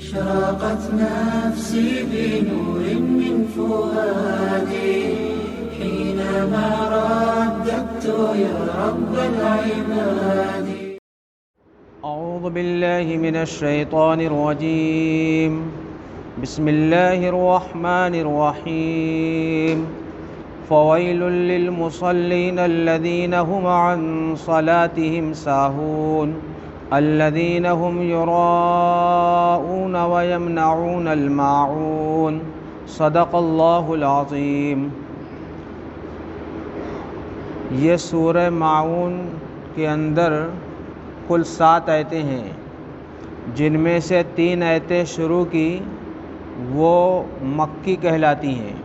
أشرقت نفسي بنور من فؤادي حينما رددت يا رب العباد. أعوذ بالله من الشيطان الرجيم. بسم الله الرحمن الرحيم. فويل للمصلين الذين هم عن صلاتهم ساهون الذين هم يراءون ويمنعون الماعون. صدق اللہ العظیم. یہ سورہ ماعون کے اندر کل 7 آیتیں ہیں، جن میں سے 3 آیتیں شروع کی وہ مکی کہلاتی ہیں،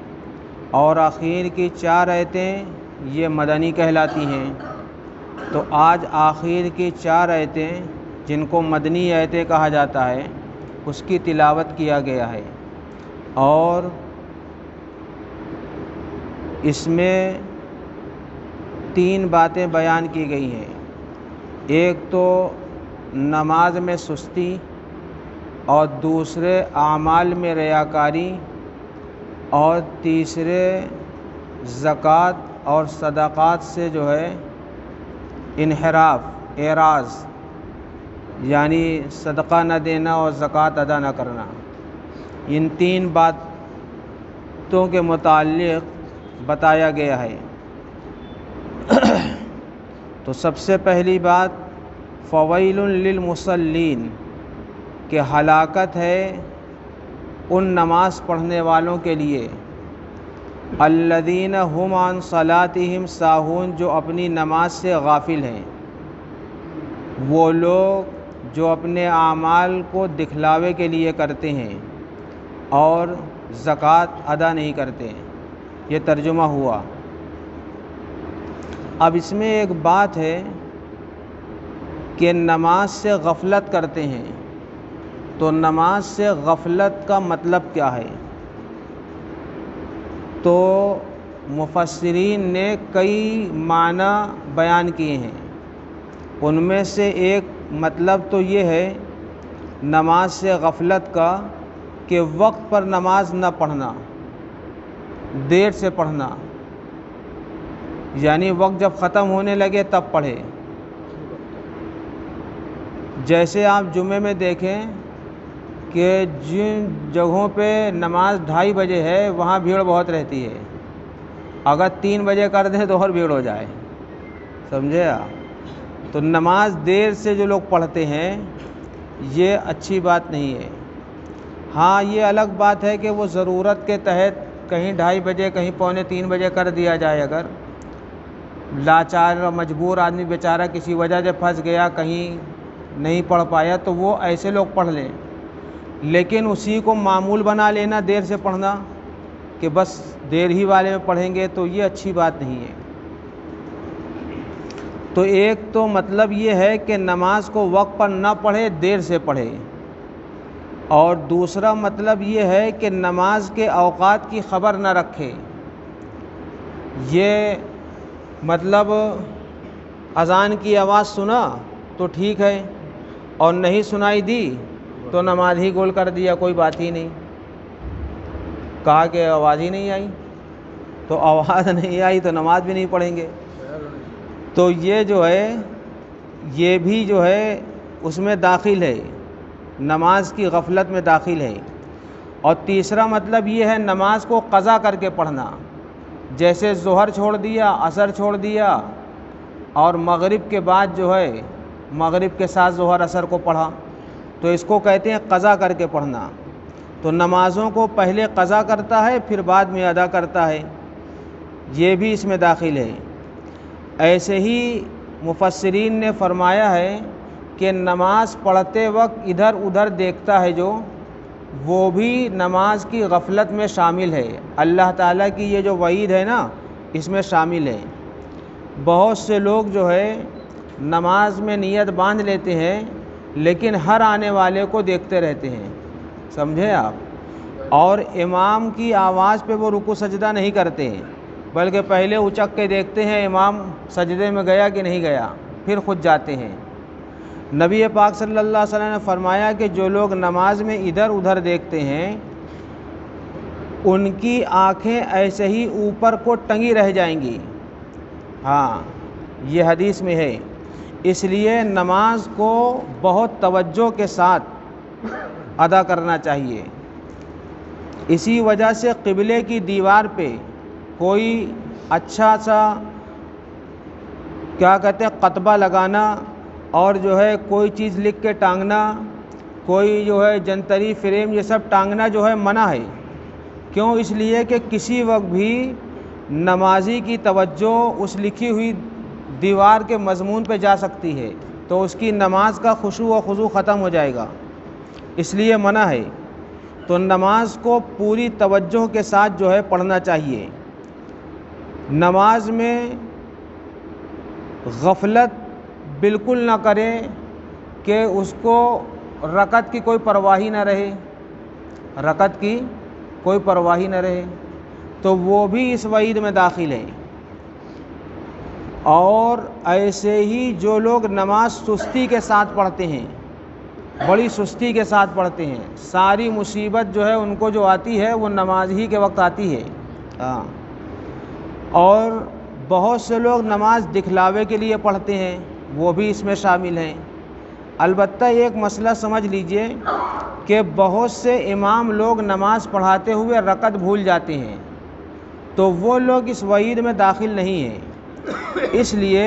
اور آخر کی 4 آیتیں یہ مدنی کہلاتی ہیں. تو آج آخر کی 4 آیتیں جن کو مدنی آیتیں کہا جاتا ہے اس کی تلاوت کیا گیا ہے، اور اس میں 3 باتیں بیان کی گئی ہیں. ایک تو نماز میں سستی، اور دوسرے اعمال میں ریاکاری، اور تیسرے زکوٰۃ اور صدقات سے جو ہے انحراف، اعراض، یعنی صدقہ نہ دینا اور زکوٰۃ ادا نہ کرنا. ان 3 باتوں کے متعلق بتایا گیا ہے. تو سب سے پہلی بات فویل للمصلین، کہ ہلاکت ہے ان نماز پڑھنے والوں کے لیے الذین هم عن صلاتهم ساہون، جو اپنی نماز سے غافل ہیں. وہ لوگ جو اپنے اعمال کو دکھلاوے کے لیے کرتے ہیں اور زکوٰۃ ادا نہیں کرتے. یہ ترجمہ ہوا. اب اس میں ایک بات ہے کہ نماز سے غفلت کرتے ہیں، تو نماز سے غفلت کا مطلب کیا ہے؟ تو مفسرین نے کئی معنی بیان کیے ہیں. ان میں سے ایک مطلب تو یہ ہے نماز سے غفلت کا کہ وقت پر نماز نہ پڑھنا، دیر سے پڑھنا، یعنی وقت جب ختم ہونے لگے تب پڑھے. جیسے آپ جمعے میں دیکھیں کہ جن جگہوں پہ نماز 2:30 بجے ہے وہاں بھیڑ بہت رہتی ہے. اگر 3 بجے کر دیں تو اور بھیڑ ہو جائے. سمجھے آپ؟ تو نماز دیر سے جو لوگ پڑھتے ہیں یہ اچھی بات نہیں ہے. ہاں یہ الگ بات ہے کہ وہ ضرورت کے تحت کہیں 2:30 بجے کہیں 2:45 بجے کر دیا جائے. اگر لاچار اور مجبور آدمی بیچارہ کسی وجہ سے پھنس گیا، کہیں نہیں پڑھ پایا، تو وہ ایسے لوگ پڑھ لیں. لیکن اسی کو معمول بنا لینا دیر سے پڑھنا، کہ بس دیر ہی والے میں پڑھیں گے، تو یہ اچھی بات نہیں ہے. تو ایک تو مطلب یہ ہے کہ نماز کو وقت پر نہ پڑھے، دیر سے پڑھے. اور دوسرا مطلب یہ ہے کہ نماز کے اوقات کی خبر نہ رکھے. یہ مطلب اذان کی آواز سنا تو ٹھیک ہے، اور نہیں سنائی دی تو نماز ہی گول کر دیا، کوئی بات ہی نہیں. کہا کہ آواز ہی نہیں آئی، تو آواز نہیں آئی تو نماز بھی نہیں پڑھیں گے. تو یہ جو ہے یہ بھی جو ہے اس میں داخل ہے، نماز کی غفلت میں داخل ہے. اور تیسرا مطلب یہ ہے نماز کو قضا کر کے پڑھنا. جیسے ظہر چھوڑ دیا، عصر چھوڑ دیا، اور مغرب کے بعد جو ہے مغرب کے ساتھ ظہر عصر کو پڑھا، تو اس کو کہتے ہیں قضا کر کے پڑھنا. تو نمازوں کو پہلے قضا کرتا ہے پھر بعد میں ادا کرتا ہے، یہ بھی اس میں داخل ہے. ایسے ہی مفسرین نے فرمایا ہے کہ نماز پڑھتے وقت ادھر ادھر دیکھتا ہے جو، وہ بھی نماز کی غفلت میں شامل ہے. اللہ تعالیٰ کی یہ جو وعید ہے نا، اس میں شامل ہے. بہت سے لوگ جو ہے نماز میں نیت باندھ لیتے ہیں لیکن ہر آنے والے کو دیکھتے رہتے ہیں. سمجھے آپ؟ اور امام کی آواز پہ وہ رکوع سجدہ نہیں کرتے ہیں، بلکہ پہلے اچک کے دیکھتے ہیں امام سجدے میں گیا کہ نہیں گیا، پھر خود جاتے ہیں. نبی پاک صلی اللہ علیہ وسلم نے فرمایا کہ جو لوگ نماز میں ادھر ادھر دیکھتے ہیں ان کی آنکھیں ایسے ہی اوپر کو ٹنگی رہ جائیں گی۔ ہاں، یہ حدیث میں ہے۔ اس لیے نماز کو بہت توجہ کے ساتھ ادا کرنا چاہیے۔ اسی وجہ سے قبلے کی دیوار پہ کوئی اچھا سا کیا کہتے ہیں قطبہ لگانا اور جو ہے کوئی چیز لکھ کے ٹانگنا، کوئی جو ہے جنتری فریم یہ سب ٹانگنا جو ہے منع ہے۔ کیوں؟ اس لیے کہ کسی وقت بھی نمازی کی توجہ اس لکھی ہوئی دیوار کے مضمون پہ جا سکتی ہے تو اس کی نماز کا خشوع و خضوع ختم ہو جائے گا، اس لیے منع ہے۔ تو نماز کو پوری توجہ کے ساتھ جو ہے پڑھنا چاہیے۔ نماز میں غفلت بالکل نہ کرے کہ اس کو رکعت کی کوئی پرواہ نہ رہے، رکعت کی کوئی پرواہ نہ رہے تو وہ بھی اس وعید میں داخل ہے۔ اور ایسے ہی جو لوگ نماز سستی کے ساتھ پڑھتے ہیں، بڑی سستی کے ساتھ پڑھتے ہیں، ساری مصیبت جو ہے ان کو جو آتی ہے وہ نماز ہی کے وقت آتی ہے۔ اور بہت سے لوگ نماز دکھلاوے کے لیے پڑھتے ہیں، وہ بھی اس میں شامل ہیں۔ البتہ ایک مسئلہ سمجھ لیجئے کہ بہت سے امام لوگ نماز پڑھاتے ہوئے رکعت بھول جاتے ہیں تو وہ لوگ اس وعید میں داخل نہیں ہیں، اس لیے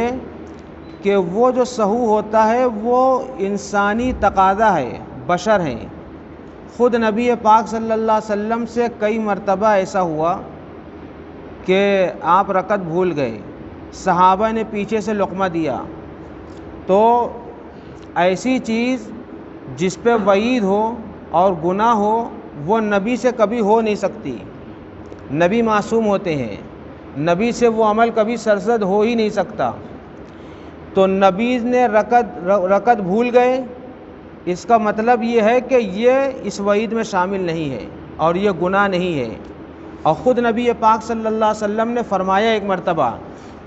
کہ وہ جو سہو ہوتا ہے وہ انسانی تقاضا ہے، بشر ہیں۔ خود نبی پاک صلی اللہ علیہ وسلم سے کئی مرتبہ ایسا ہوا کہ آپ رکعت بھول گئے، صحابہ نے پیچھے سے لقمہ دیا، تو ایسی چیز جس پہ وعید ہو اور گناہ ہو وہ نبی سے کبھی ہو نہیں سکتی۔ نبی معصوم ہوتے ہیں، نبی سے وہ عمل کبھی سرزد ہو ہی نہیں سکتا۔ تو نبی نے رکعت بھول گئے، اس کا مطلب یہ ہے کہ یہ اس وعید میں شامل نہیں ہے اور یہ گناہ نہیں ہے۔ اور خود نبی پاک صلی اللہ علیہ وسلم نے فرمایا ایک مرتبہ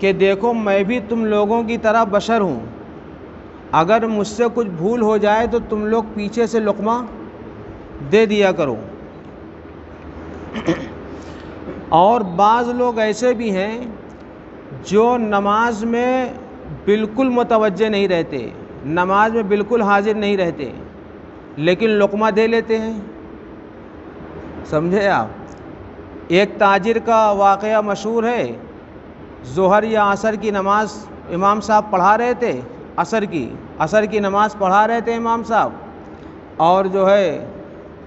کہ دیکھو میں بھی تم لوگوں کی طرح بشر ہوں، اگر مجھ سے کچھ بھول ہو جائے تو تم لوگ پیچھے سے لقمہ دے دیا کرو۔ اور بعض لوگ ایسے بھی ہیں جو نماز میں بالکل متوجہ نہیں رہتے، نماز میں بالکل حاضر نہیں رہتے لیکن لقمہ دے لیتے ہیں۔ سمجھے آپ؟ ایک تاجر کا واقعہ مشہور ہے، ظہر یا عصر کی نماز امام صاحب پڑھا رہے تھے، عصر کی نماز پڑھا رہے تھے امام صاحب، اور جو ہے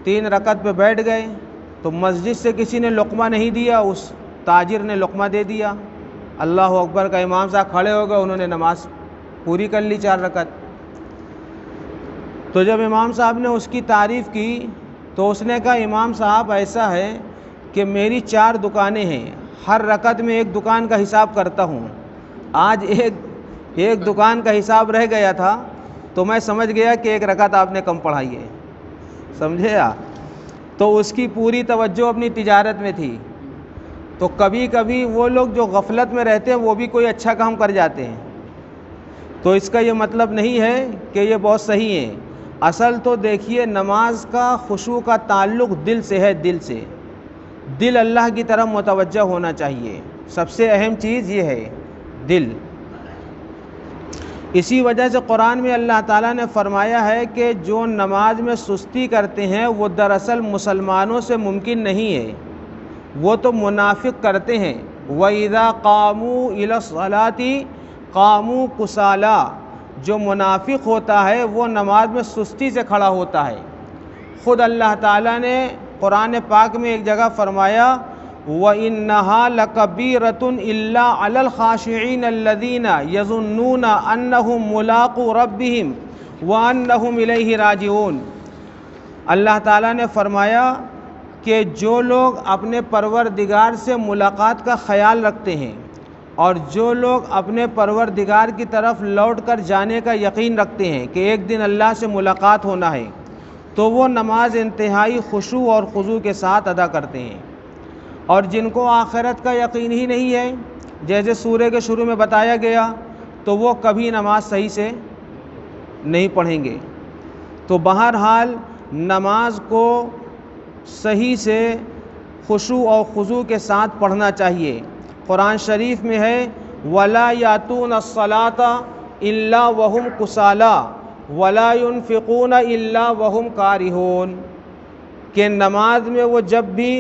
3 رکعت پہ بیٹھ گئے تو مسجد سے کسی نے لقمہ نہیں دیا، اس تاجر نے لقمہ دے دیا۔ اللہ اکبر کا امام صاحب کھڑے ہو گئے، انہوں نے نماز پوری کر لی 4 رکعت۔ تو جب امام صاحب نے اس کی تعریف کی تو اس نے کہا امام صاحب ایسا ہے کہ میری 4 دکانیں ہیں، ہر رکعت میں ایک دکان کا حساب کرتا ہوں، آج ایک دکان کا حساب رہ گیا تھا تو میں سمجھ گیا کہ 1 رکعت آپ نے کم پڑھائی ہے۔ سمجھے آپ؟ تو اس کی پوری توجہ اپنی تجارت میں تھی۔ تو کبھی کبھی وہ لوگ جو غفلت میں رہتے ہیں وہ بھی کوئی اچھا کام کر جاتے ہیں، تو اس کا یہ مطلب نہیں ہے کہ یہ بہت صحیح ہے۔ اصل تو دیکھیے نماز کا خشوع کا تعلق دل سے ہے، دل سے، دل اللہ کی طرف متوجہ ہونا چاہیے، سب سے اہم چیز یہ ہے دل۔ اسی وجہ سے قرآن میں اللہ تعالیٰ نے فرمایا ہے کہ جو نماز میں سستی کرتے ہیں وہ دراصل مسلمانوں سے ممکن نہیں ہے، وہ تو منافق کرتے ہیں۔ وَإِذَا قَامُوا إِلَى الصَّلَاةِ قَامُوا كُسَالَىٰ، جو منافق ہوتا ہے وہ نماز میں سستی سے کھڑا ہوتا ہے۔ خود اللہ تعالیٰ نے قرآن پاک میں ایک جگہ فرمایا وَإِنَّهَا لَكَبِيرَةٌ إِلَّا عَلَى الْخَاشِعِينَ الَّذِينَ يَظُنُّونَ أَنَّهُمْ مُلَاقُو رَبِّهِمْ وَأَنَّهُمْ إِلَيْهِ رَاجِعُونَ۔ اللہ تعالیٰ نے فرمایا کہ جو لوگ اپنے پروردگار سے ملاقات کا خیال رکھتے ہیں اور جو لوگ اپنے پروردگار کی طرف لوٹ کر جانے کا یقین رکھتے ہیں کہ ایک دن اللہ سے ملاقات ہونا ہے، تو وہ نماز انتہائی خشوع اور خضوع کے ساتھ ادا کرتے ہیں۔ اور جن کو آخرت کا یقین ہی نہیں ہے، جیسے سورہ کے شروع میں بتایا گیا، تو وہ کبھی نماز صحیح سے نہیں پڑھیں گے۔ تو بہرحال نماز کو صحیح سے خشوع اور خضوع کے ساتھ پڑھنا چاہیے۔ قرآن شریف میں ہے وَلَا يَأْتُونَ الصَّلَاةَ إِلَّا وَهُمْ كُسَالَىٰ وَلَا يُنْفِقُونَ إِلَّا وَهُمْ كَارِهُونَ کہ نماز میں وہ جب بھی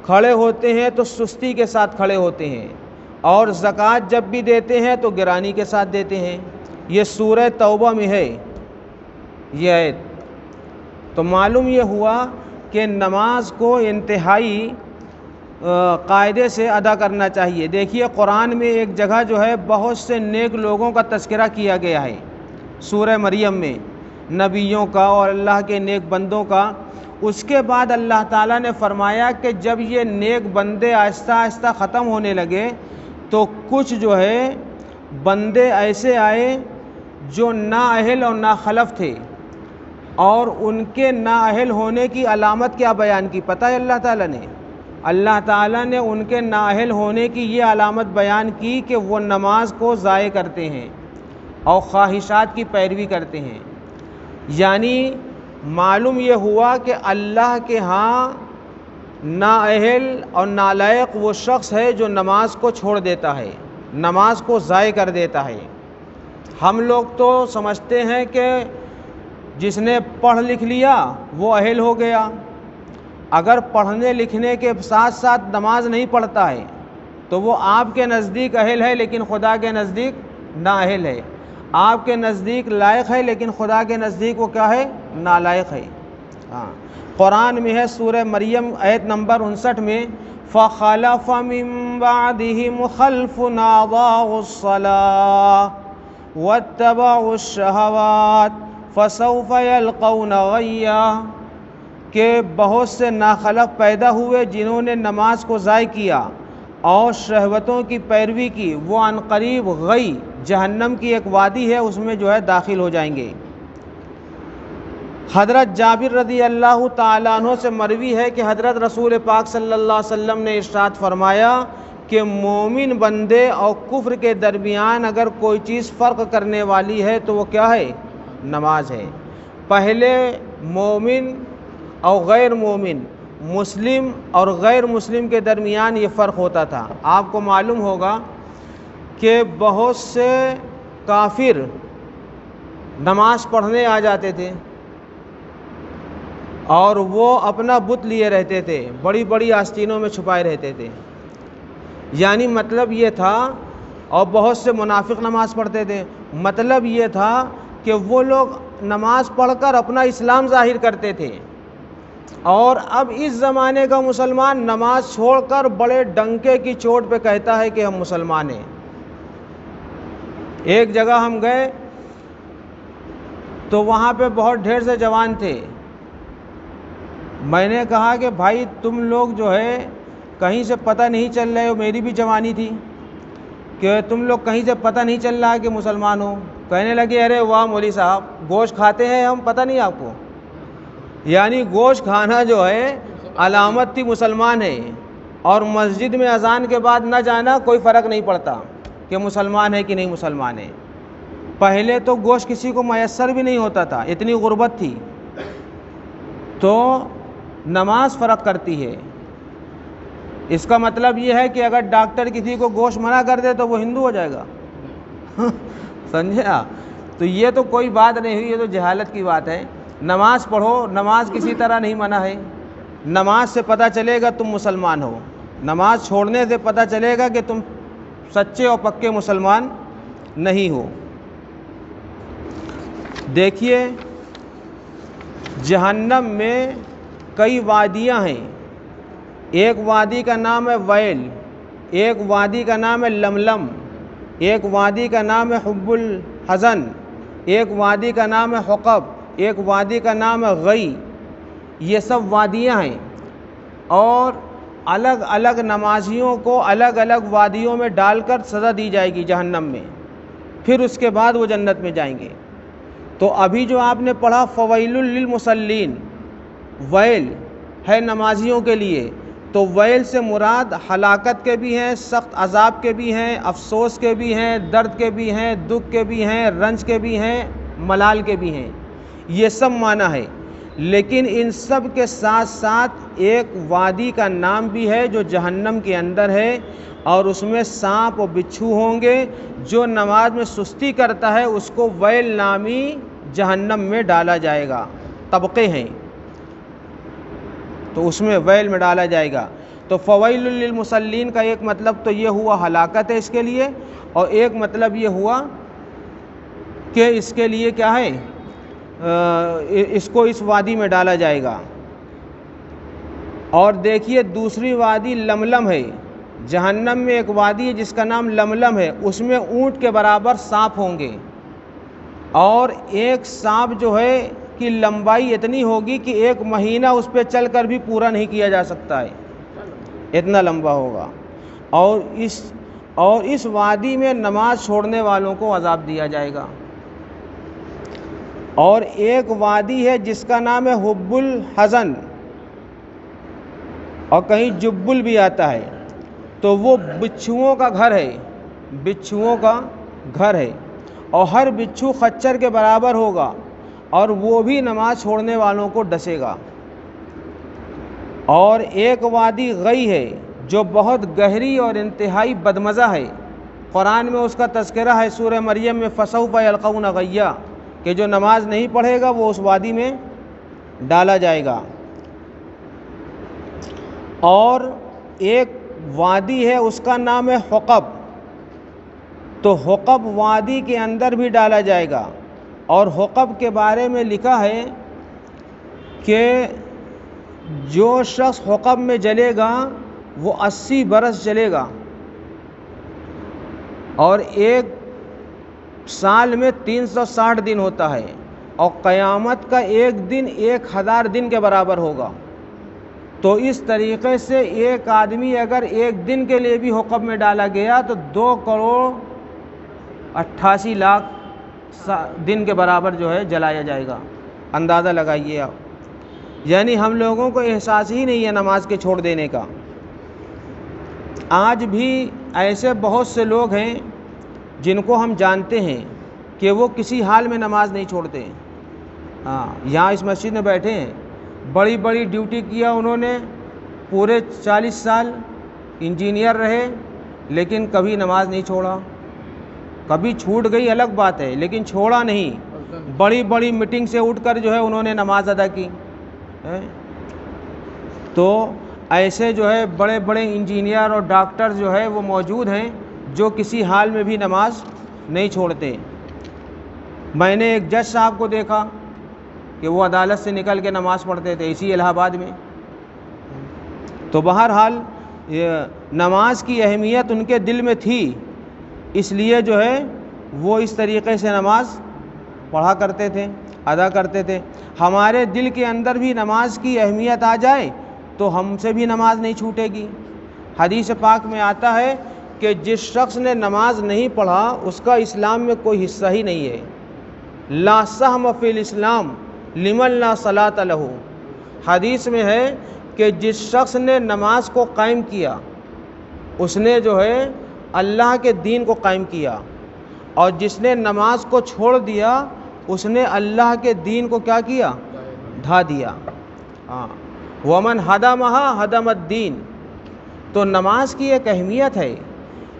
کھڑے ہوتے ہیں تو سستی کے ساتھ کھڑے ہوتے ہیں، اور زکوٰۃ جب بھی دیتے ہیں تو گرانی کے ساتھ دیتے ہیں۔ یہ سورہ توبہ میں ہے یہ آیت۔ تو معلوم یہ ہوا کہ نماز کو انتہائی قاعدے سے ادا کرنا چاہیے۔ دیکھیے قرآن میں ایک جگہ جو ہے بہت سے نیک لوگوں کا تذکرہ کیا گیا ہے، سورہ مریم میں نبیوں کا اور اللہ کے نیک بندوں کا۔ اس کے بعد اللہ تعالیٰ نے فرمایا کہ جب یہ نیک بندے آہستہ آہستہ ختم ہونے لگے تو کچھ جو ہے بندے ایسے آئے جو نااہل اور ناخلف تھے، اور ان کے نااہل ہونے کی علامت کیا بیان کی پتہ ہے اللہ تعالیٰ نے؟ اللہ تعالیٰ نے ان کے نااہل ہونے کی یہ علامت بیان کی کہ وہ نماز کو ضائع کرتے ہیں اور خواہشات کی پیروی کرتے ہیں۔ یعنی معلوم یہ ہوا کہ اللہ کے ہاں نااہل اور نالائق وہ شخص ہے جو نماز کو چھوڑ دیتا ہے، نماز کو ضائع کر دیتا ہے۔ ہم لوگ تو سمجھتے ہیں کہ جس نے پڑھ لکھ لیا وہ اہل ہو گیا۔ اگر پڑھنے لکھنے کے ساتھ ساتھ نماز نہیں پڑھتا ہے تو وہ آپ کے نزدیک اہل ہے لیکن خدا کے نزدیک نااہل ہے، آپ کے نزدیک لائق ہے لیکن خدا کے نزدیک وہ کیا ہے؟ نالائق ہے۔ قرآن میں ہے سورہ مریم آیت نمبر 59 میں فَخَلَفَ مِن بَعْدِهِمْ خَلْفٌ أَضَاعُوا الصَّلَاةَ وَاتَّبَعُوا الشَّهَوَاتِ فَسَوْفَ يَلْقَوْنَ غَيًّا کہ بہت سے ناخلف پیدا ہوئے جنہوں نے نماز کو ضائع کیا اور شہوتوں کی پیروی کی، وہ عنقریب غی جہنم کی ایک وادی ہے اس میں جو ہے داخل ہو جائیں گے۔ حضرت جابر رضی اللہ تعالیٰ عنہ سے مروی ہے کہ حضرت رسول پاک صلی اللہ علیہ وسلم نے ارشاد فرمایا کہ مومن بندے اور کفر کے درمیان اگر کوئی چیز فرق کرنے والی ہے تو وہ کیا ہے؟ نماز ہے۔ پہلے مومن اور غیر مومن، مسلم اور غیر مسلم کے درمیان یہ فرق ہوتا تھا۔ آپ کو معلوم ہوگا کہ بہت سے کافر نماز پڑھنے آ جاتے تھے اور وہ اپنا بت لیے رہتے تھے، بڑی بڑی آستینوں میں چھپائے رہتے تھے۔ یعنی مطلب یہ تھا، اور بہت سے منافق نماز پڑھتے تھے، مطلب یہ تھا کہ وہ لوگ نماز پڑھ کر اپنا اسلام ظاہر کرتے تھے، اور اب اس زمانے کا مسلمان نماز چھوڑ کر بڑے ڈنکے کی چوٹ پہ کہتا ہے کہ ہم مسلمان ہیں۔ ایک جگہ ہم گئے تو وہاں پہ بہت ڈھیر سے جوان تھے۔ میں نے کہا کہ بھائی تم لوگ جو ہے کہیں سے پتہ نہیں چل رہے ہو، میری بھی جوانی تھی، کہ تم لوگ کہیں سے پتہ نہیں چل رہا ہے کہ مسلمان ہو۔ کہنے لگے ارے واہ مولوی صاحب، گوشت کھاتے ہیں ہم، پتہ نہیں آپ کو؟ یعنی گوشت کھانا جو ہے علامت تھی مسلمان ہے، اور مسجد میں اذان کے بعد نہ جانا کوئی فرق نہیں پڑتا کہ مسلمان ہے کہ نہیں مسلمان ہے۔ پہلے تو گوشت کسی کو میسر بھی نہیں ہوتا تھا، اتنی غربت تھی۔ تو نماز فرق کرتی ہے۔ اس کا مطلب یہ ہے کہ اگر ڈاکٹر کسی کو گوشت منع کر دے تو وہ ہندو ہو جائے گا، سمجھے آپ؟ تو یہ تو کوئی بات نہیں ہوئی، یہ تو جہالت کی بات ہے۔ نماز پڑھو، نماز کسی طرح نہیں منع ہے۔ نماز سے پتہ چلے گا تم مسلمان ہو، نماز چھوڑنے سے پتہ چلے گا کہ تم سچے اور پکے مسلمان نہیں ہو۔ دیکھیے جہنم میں کئی وادیاں ہیں، ایک وادی کا نام ہے ویل، ایک وادی کا نام ہے لملم، ایک وادی کا نام ہے حب الحزن، ایک وادی کا نام ہے حقب، ایک وادی کا نام ہے غی۔ یہ سب وادیاں ہیں، اور الگ الگ نمازیوں کو الگ الگ وادیوں میں ڈال کر سزا دی جائے گی جہنم میں، پھر اس کے بعد وہ جنت میں جائیں گے۔ تو ابھی جو آپ نے پڑھا فویل للمصلین، ویل ہے نمازیوں کے لیے، تو ویل سے مراد ہلاکت کے بھی ہیں، سخت عذاب کے بھی ہیں، افسوس کے بھی ہیں، درد کے بھی ہیں، دکھ کے بھی ہیں، رنج کے بھی ہیں، ملال کے بھی ہیں، یہ سب معنی ہے۔ لیکن ان سب کے ساتھ ساتھ ایک وادی کا نام بھی ہے جو جہنم کے اندر ہے، اور اس میں سانپ و بچھو ہوں گے۔ جو نماز میں سستی کرتا ہے اس کو ویل نامی جہنم میں ڈالا جائے گا۔ طبقے ہیں تو اس میں ویل میں ڈالا جائے گا۔ تو فویل للمصلین کا ایک مطلب تو یہ ہوا ہلاکت ہے اس کے لیے، اور ایک مطلب یہ ہوا کہ اس کے لیے کیا ہے، اس کو اس وادی میں ڈالا جائے گا۔ اور دیکھیے دوسری وادی لملم ہے، جہنم میں ایک وادی ہے جس کا نام لملم ہے، اس میں اونٹ کے برابر سانپ ہوں گے، اور ایک سانپ جو ہے کی لمبائی اتنی ہوگی کہ 1 مہینہ اس پہ چل کر بھی پورا نہیں کیا جا سکتا ہے، اتنا لمبا ہوگا۔ اور اس وادی میں نماز چھوڑنے والوں کو عذاب دیا جائے گا۔ اور ایک وادی ہے جس کا نام ہے حب الحزن، اور کہیں جبل بھی آتا ہے، تو وہ بچھوؤں کا گھر ہے، بچھوؤں کا گھر ہے، اور ہر بچھو خچر کے برابر ہوگا، اور وہ بھی نماز چھوڑنے والوں کو ڈسے گا۔ اور ایک وادی غی ہے جو بہت گہری اور انتہائی بدمزہ ہے، قرآن میں اس کا تذکرہ ہے سورہ مریم میں، فسوف یلقون غیا، کہ جو نماز نہیں پڑھے گا وہ اس وادی میں ڈالا جائے گا۔ اور ایک وادی ہے اس کا نام ہے حقب، تو حقب وادی کے اندر بھی ڈالا جائے گا۔ اور حقب کے بارے میں لکھا ہے کہ جو شخص حقب میں جلے گا وہ 80 برس جلے گا، اور ایک سال میں 360 دن ہوتا ہے، اور قیامت کا ایک دن 1000 دن کے برابر ہوگا۔ تو اس طریقے سے ایک آدمی اگر ایک دن کے لیے بھی حقب میں ڈالا گیا تو 2,88,00,000 دن کے برابر جو ہے جلایا جائے گا۔ اندازہ لگائیے آپ، یعنی ہم لوگوں کو احساس ہی نہیں ہے نماز کے چھوڑ دینے کا۔ آج بھی ایسے بہت سے لوگ ہیں جن کو ہم جانتے ہیں کہ وہ کسی حال میں نماز نہیں چھوڑتے۔ ہاں، یہاں اس مسجد میں بیٹھے ہیں، بڑی بڑی ڈیوٹی کیا انہوں نے، پورے 40 سال انجینئر رہے، لیکن کبھی نماز نہیں چھوڑا۔ کبھی چھوٹ گئی الگ بات ہے، لیکن چھوڑا نہیں۔ بڑی بڑی میٹنگ سے اٹھ کر جو ہے انہوں نے نماز ادا کی۔ تو ایسے جو ہے بڑے بڑے انجینئر اور ڈاکٹر جو ہے وہ موجود ہیں جو کسی حال میں بھی نماز نہیں چھوڑتے۔ میں نے ایک جج صاحب کو دیکھا کہ وہ عدالت سے نکل کے نماز پڑھتے تھے اسی الہ آباد میں۔ تو بہرحال نماز کی اہمیت ان کے دل میں تھی، اس لیے جو ہے وہ اس طریقے سے نماز پڑھا کرتے تھے، ادا کرتے تھے۔ ہمارے دل کے اندر بھی نماز کی اہمیت آ جائے تو ہم سے بھی نماز نہیں چھوٹے گی۔ حدیث پاک میں آتا ہے کہ جس شخص نے نماز نہیں پڑھا اس کا اسلام میں کوئی حصہ ہی نہیں ہے۔ لا سہم فی الاسلام لمن لا صلاۃ لہ۔ حدیث میں ہے کہ جس شخص نے نماز کو قائم کیا اس نے جو ہے اللہ کے دین کو قائم کیا، اور جس نے نماز کو چھوڑ دیا اس نے اللہ کے دین کو کیا کیا؟ ڈھا دیا۔ ومن ہدمھا ہدم الدین۔ تو نماز کی ایک اہمیت ہے،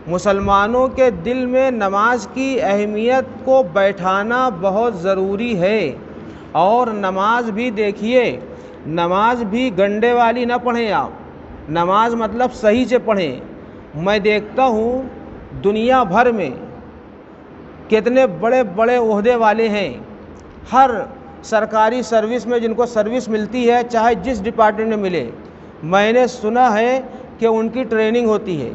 مسلمانوں کے دل میں نماز کی اہمیت کو بیٹھانا بہت ضروری ہے۔ اور نماز بھی دیکھیے، نماز بھی گنڈے والی نہ پڑھیں آپ، نماز مطلب صحیح سے پڑھیں۔ میں دیکھتا ہوں دنیا بھر میں کتنے بڑے بڑے عہدے والے ہیں، ہر سرکاری سروس میں جن کو سروس ملتی ہے چاہے جس ڈپارٹمنٹ میں ملے، میں نے سنا ہے کہ ان کی ٹریننگ ہوتی ہے،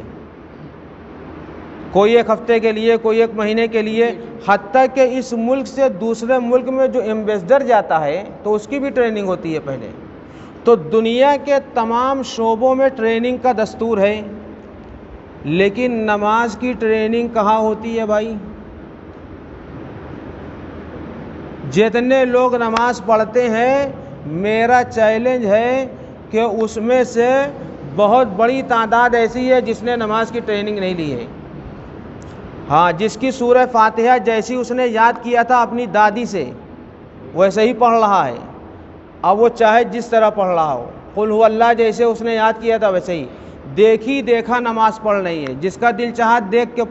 کوئی 1 ہفتے کے لیے، کوئی 1 مہینے کے لیے، حتیٰ کہ اس ملک سے دوسرے ملک میں جو ایمبیسڈر جاتا ہے تو اس کی بھی ٹریننگ ہوتی ہے پہلے۔ تو دنیا کے تمام شعبوں میں ٹریننگ کا دستور ہے، لیکن نماز کی ٹریننگ کہاں ہوتی ہے بھائی؟ جتنے لوگ نماز پڑھتے ہیں میرا چیلنج ہے کہ اس میں سے بہت بڑی تعداد ایسی ہے جس نے نماز کی ٹریننگ نہیں لی ہے۔ ہاں، جس کی سورہ فاتحہ جیسی اس نے یاد کیا تھا اپنی دادی سے ویسے ہی پڑھ رہا ہے، اب وہ چاہے جس طرح پڑھ رہا ہو، قل هو اللہ جیسے اس نے یاد کیا تھا ویسے ہی، دیکھی دیکھا نماز پڑھ رہی ہے، جس کا دل چاہا دیکھ کے۔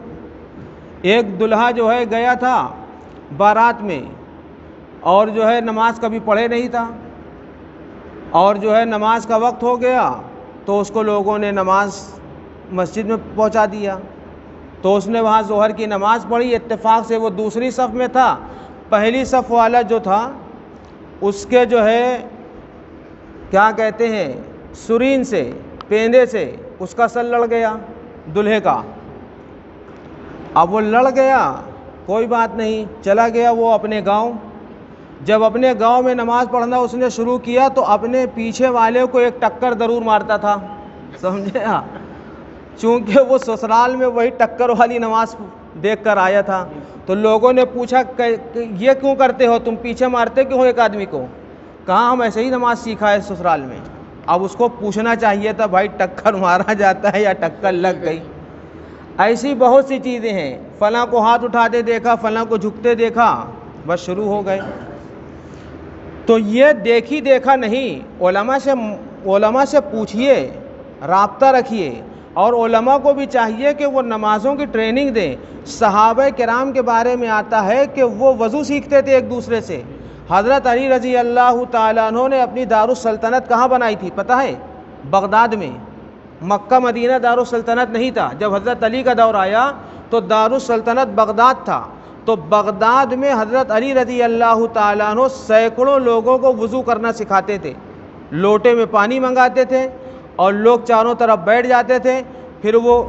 ایک دلہا جو ہے گیا تھا بارات میں اور جو ہے نماز کبھی پڑھے نہیں تھا، اور جو ہے نماز کا وقت ہو گیا تو اس کو لوگوں نے نماز مسجد میں پہنچا دیا، تو اس نے وہاں ظہر کی نماز پڑھی، اتفاق سے وہ دوسری صف میں تھا، پہلی صف والا جو تھا اس کے جو ہے کیا کہتے ہیں سرین سے، پیندے سے اس کا سر لڑ گیا دلہے کا۔ اب وہ لڑ گیا، کوئی بات نہیں، چلا گیا وہ اپنے گاؤں۔ جب اپنے گاؤں میں نماز پڑھنا اس نے شروع کیا تو اپنے پیچھے والے کو ایک ٹکر ضرور مارتا تھا، سمجھے آپ، چونکہ وہ سسرال میں وہی ٹکر والی نماز دیکھ کر آیا تھا، تو لوگوں نے پوچھا کہ یہ کیوں کرتے ہو تم، پیچھے مارتے کیوں ہو ایک آدمی کو؟ کہا ہم ایسے ہی نماز سیکھا ہے سسرال میں۔ اب اس کو پوچھنا چاہیے تھا بھائی ٹکر مارا جاتا ہے یا ٹکر لگ گئی؟ ایسی بہت سی چیزیں ہیں، فلاں کو ہاتھ اٹھاتے دیکھا، فلاں کو جھکتے دیکھا، بس شروع ہو گئے۔ تو یہ دیکھی دیکھا نہیں، علماء سے پوچھئے، رابطہ رکھیے، اور علماء کو بھی چاہیے کہ وہ نمازوں کی ٹریننگ دیں۔ صحابہ کرام کے بارے میں آتا ہے کہ وہ وضو سیکھتے تھے ایک دوسرے سے۔ حضرت علی رضی اللہ تعالیٰ عنہ نے اپنی دارالسلطنت کہاں بنائی تھی پتہ ہے؟ بغداد میں۔ مکہ مدینہ دارالسلطنت نہیں تھا، جب حضرت علی کا دور آیا تو دارالسلطنت بغداد تھا، تو بغداد میں حضرت علی رضی اللہ تعالیٰ عنہ سینکڑوں لوگوں کو وضو کرنا سکھاتے تھے، لوٹے میں پانی منگاتے تھے اور لوگ چاروں طرف بیٹھ جاتے تھے، پھر وہ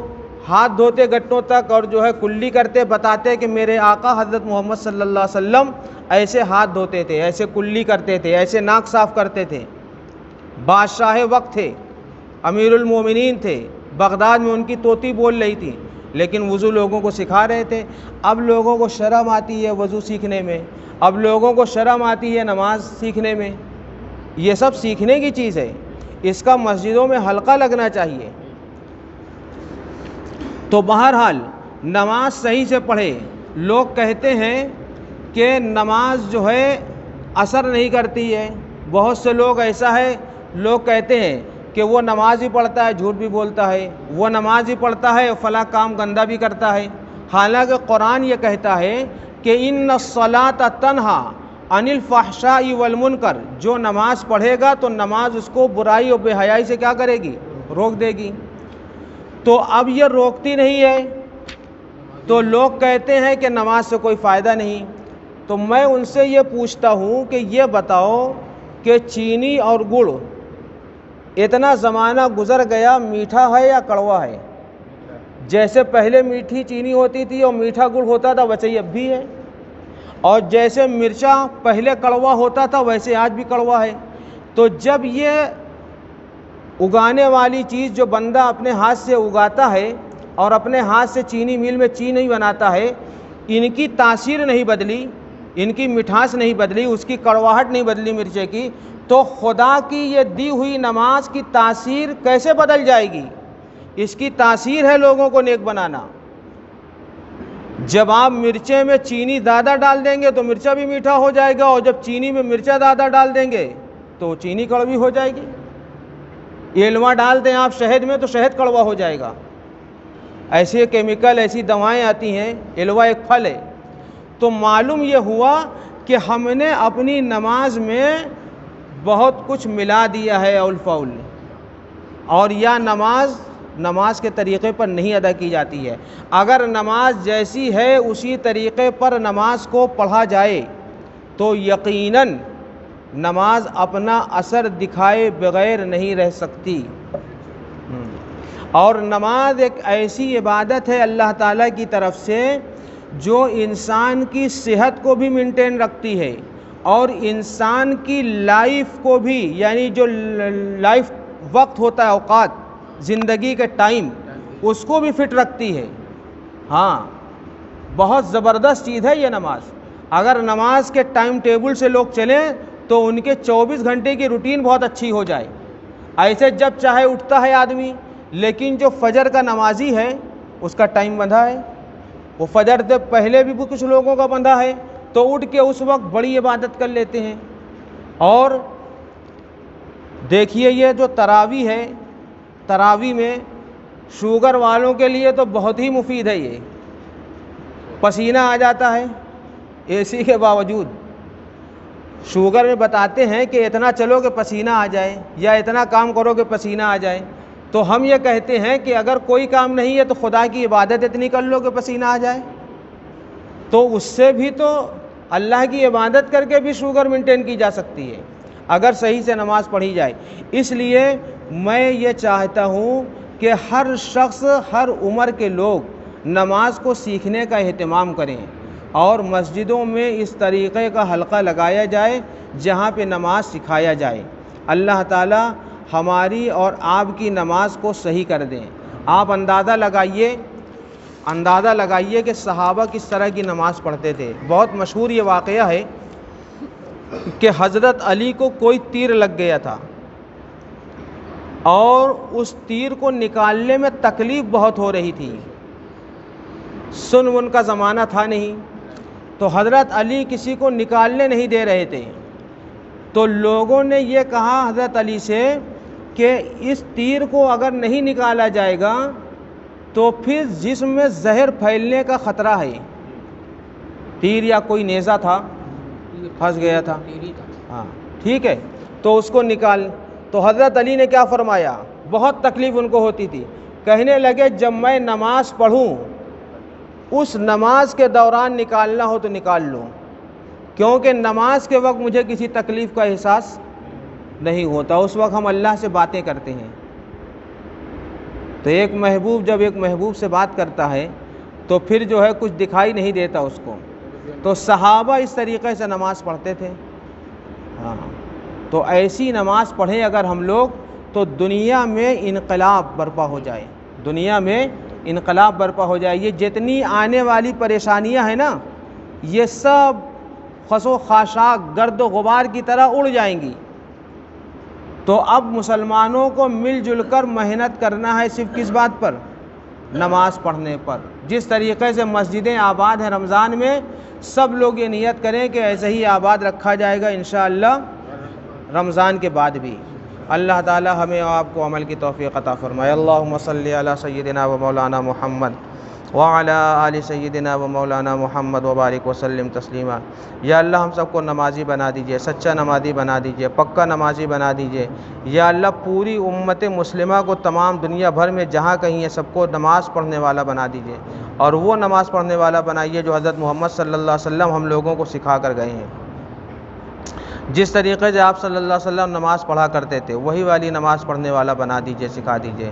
ہاتھ دھوتے گھٹنوں تک اور جو ہے کلی کرتے، بتاتے کہ میرے آقا حضرت محمد صلی اللہ علیہ وسلم ایسے ہاتھ دھوتے تھے، ایسے کلی کرتے تھے، ایسے ناک صاف کرتے تھے۔ بادشاہ وقت تھے، امیر المومنین تھے، بغداد میں ان کی طوطی بول رہی تھی، لیکن وضو لوگوں کو سکھا رہے تھے۔ اب لوگوں کو شرم آتی ہے وضو سیکھنے میں، اب لوگوں کو شرم آتی ہے نماز سیکھنے میں، یہ سب سیکھنے کی چیز ہے، اس کا مسجدوں میں حلقہ لگنا چاہیے۔ تو بہرحال نماز صحیح سے پڑھے۔ لوگ کہتے ہیں کہ نماز جو ہے اثر نہیں کرتی ہے، بہت سے لوگ ایسا ہے، لوگ کہتے ہیں کہ وہ نماز ہی پڑھتا ہے جھوٹ بھی بولتا ہے، وہ نماز ہی پڑھتا ہے فلاں کام گندہ بھی کرتا ہے، حالانکہ قرآن یہ کہتا ہے کہ ان الصلاۃ تنہا عن الفحشاء والمنکر، جو نماز پڑھے گا تو نماز اس کو برائی اور بے حیائی سے کیا کرے گی؟ روک دے گی۔ تو اب یہ روکتی نہیں ہے تو لوگ کہتے ہیں کہ نماز سے کوئی فائدہ نہیں۔ تو میں ان سے یہ پوچھتا ہوں کہ یہ بتاؤ کہ چینی اور گڑ اتنا زمانہ گزر گیا، میٹھا ہے یا کڑوا ہے؟ جیسے پہلے میٹھی چینی ہوتی تھی اور میٹھا گڑ ہوتا تھا ویسے ہی اب بھی ہے، اور جیسے مرچا پہلے کڑوا ہوتا تھا ویسے آج بھی کڑوا ہے۔ تو جب یہ اگانے والی چیز جو بندہ اپنے ہاتھ سے اگاتا ہے اور اپنے ہاتھ سے چینی میل میں چینی بناتا ہے، ان کی تاثیر نہیں بدلی، ان کی مٹھاس نہیں بدلی، اس کی کڑواہٹ نہیں بدلی مرچے کی، تو خدا کی یہ دی ہوئی نماز کی تاثیر کیسے بدل جائے گی؟ اس کی تاثیر ہے لوگوں کو نیک بنانا۔ جب آپ مرچے میں چینی زیادہ ڈال دیں گے تو مرچا بھی میٹھا ہو جائے گا، اور جب چینی میں مرچا زیادہ ڈال دیں گے تو چینی کڑوی ہو جائے گی۔ ایلوا ڈال دیں آپ شہد میں تو شہد کڑوا ہو جائے گا۔ ایسے کیمیکل، ایسی دوائیں آتی ہیں، ایلوا ایک پھل ہے۔ تو معلوم یہ ہوا کہ ہم نے اپنی نماز میں بہت کچھ ملا دیا ہے اول فول، اور یا نماز کے طریقے پر نہیں ادا کی جاتی ہے۔ اگر نماز جیسی ہے اسی طریقے پر نماز کو پڑھا جائے تو یقیناً نماز اپنا اثر دکھائے بغیر نہیں رہ سکتی۔ اور نماز ایک ایسی عبادت ہے اللہ تعالیٰ کی طرف سے جو انسان کی صحت کو بھی مینٹین رکھتی ہے، اور انسان کی لائف کو بھی، یعنی جو لائف وقت ہوتا ہے، اوقات، زندگی کے ٹائم، اس کو بھی فٹ رکھتی ہے۔ ہاں، بہت زبردست چیز ہے یہ نماز۔ اگر نماز کے ٹائم ٹیبل سے لوگ چلیں تو ان کے 24 گھنٹے کی روٹین بہت اچھی ہو جائے۔ ایسے جب چاہے اٹھتا ہے آدمی، لیکن جو فجر کا نمازی ہے اس کا ٹائم بندھا ہے، وہ فجر سے پہلے بھی کچھ لوگوں کا بندھا ہے تو اٹھ کے اس وقت بڑی عبادت کر لیتے ہیں. اور دیکھیے یہ جو تراویح ہے، تراویح میں شوگر والوں کے لیے تو بہت ہی مفید ہے. یہ پسینہ آ جاتا ہے اے سی کے باوجود. شوگر میں بتاتے ہیں کہ اتنا چلو کہ پسینہ آ جائے یا اتنا کام کرو کہ پسینہ آ جائے. تو ہم یہ کہتے ہیں کہ اگر کوئی کام نہیں ہے تو خدا کی عبادت اتنی کر لو کہ پسینہ آ جائے. تو اس سے بھی تو اللہ کی عبادت کر کے بھی شوگر مینٹین کی جا سکتی ہے اگر صحیح سے نماز پڑھی جائے. اس لیے میں یہ چاہتا ہوں کہ ہر شخص، ہر عمر کے لوگ نماز کو سیکھنے کا اہتمام کریں اور مسجدوں میں اس طریقے کا حلقہ لگایا جائے جہاں پہ نماز سکھایا جائے. اللہ تعالی ہماری اور آپ کی نماز کو صحیح کر دیں. آپ اندازہ لگائیے کہ صحابہ کس طرح کی نماز پڑھتے تھے. بہت مشہور یہ واقعہ ہے کہ حضرت علی کو کوئی تیر لگ گیا تھا اور اس تیر کو نکالنے میں تکلیف بہت ہو رہی تھی. سن کا زمانہ تھا نہیں تو حضرت علی کسی کو نکالنے نہیں دے رہے تھے. تو لوگوں نے یہ کہا حضرت علی سے کہ اس تیر کو اگر نہیں نکالا جائے گا تو پھر جسم میں زہر پھیلنے کا خطرہ ہے. تیر یا کوئی نیزہ تھا، پھنس گیا تھا، ہاں ٹھیک ہے، تو اس کو نکال. تو حضرت علی نے کیا فرمایا؟ بہت تکلیف ان کو ہوتی تھی. کہنے لگے جب میں نماز پڑھوں اس نماز کے دوران نکالنا ہو تو نکال لو، کیونکہ نماز کے وقت مجھے کسی تکلیف کا احساس نہیں ہوتا. اس وقت ہم اللہ سے باتیں کرتے ہیں. تو ایک محبوب جب ایک محبوب سے بات کرتا ہے تو پھر جو ہے کچھ دکھائی نہیں دیتا اس کو. تو صحابہ اس طریقے سے نماز پڑھتے تھے. ہاں تو ایسی نماز پڑھیں اگر ہم لوگ تو دنیا میں انقلاب برپا ہو جائے. دنیا میں انقلاب برپا ہو جائے. یہ جتنی آنے والی پریشانیاں ہیں نا یہ سب خس و خاشاک گرد و غبار کی طرح اڑ جائیں گی. تو اب مسلمانوں کو مل جل کر محنت کرنا ہے صرف کس بات پر؟ نماز پڑھنے پر. جس طریقے سے مسجدیں آباد ہیں رمضان میں، سب لوگ یہ نیت کریں کہ ایسے ہی آباد رکھا جائے گا انشاءاللہ رمضان کے بعد بھی. اللہ تعالی ہمیں اور آپ کو عمل کی توفیق عطا فرمائے. اللہم صلی علی سیدنا و مولانا محمد وعلی آل سیدنا و مولانا محمد وبارک وسلم تسلیما. یا اللہ ہم سب کو نمازی بنا دیجئے، سچا نمازی بنا دیجئے، پکا نمازی بنا دیجئے. یا اللہ پوری امت مسلمہ کو تمام دنیا بھر میں جہاں کہیں ہے سب کو نماز پڑھنے والا بنا دیجئے، اور وہ نماز پڑھنے والا بنائیے جو حضرت محمد صلی اللہ علیہ وسلم ہم لوگوں کو سکھا کر گئے ہیں. جس طریقے سے آپ صلی اللہ علیہ وسلم نماز پڑھا کرتے تھے وہی والی نماز پڑھنے والا بنا دیجئے، سکھا دیجئے.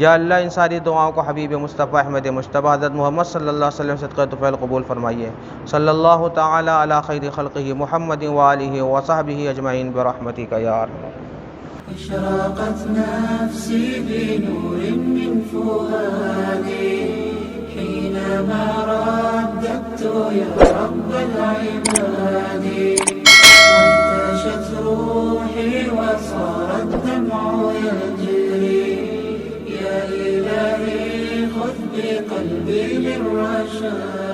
یا اللہ ان ساری دعاؤں کو حبیب مصطفیٰ احمد مجتبی حضرت محمد صلی اللہ علیہ وسلم صدقہ طفیل قبول فرمائیے. صلی اللہ تعالی علی خیر خلقہ محمد وآلہ وصحبہ اجمعین برحمتک یا ارحم. اشرقت نفسي بنور من فؤادي حينما رددت يا رب العباد وانتشت روحي وصار الدمع يجري يا إلهي خذ بقلبي للرشاد.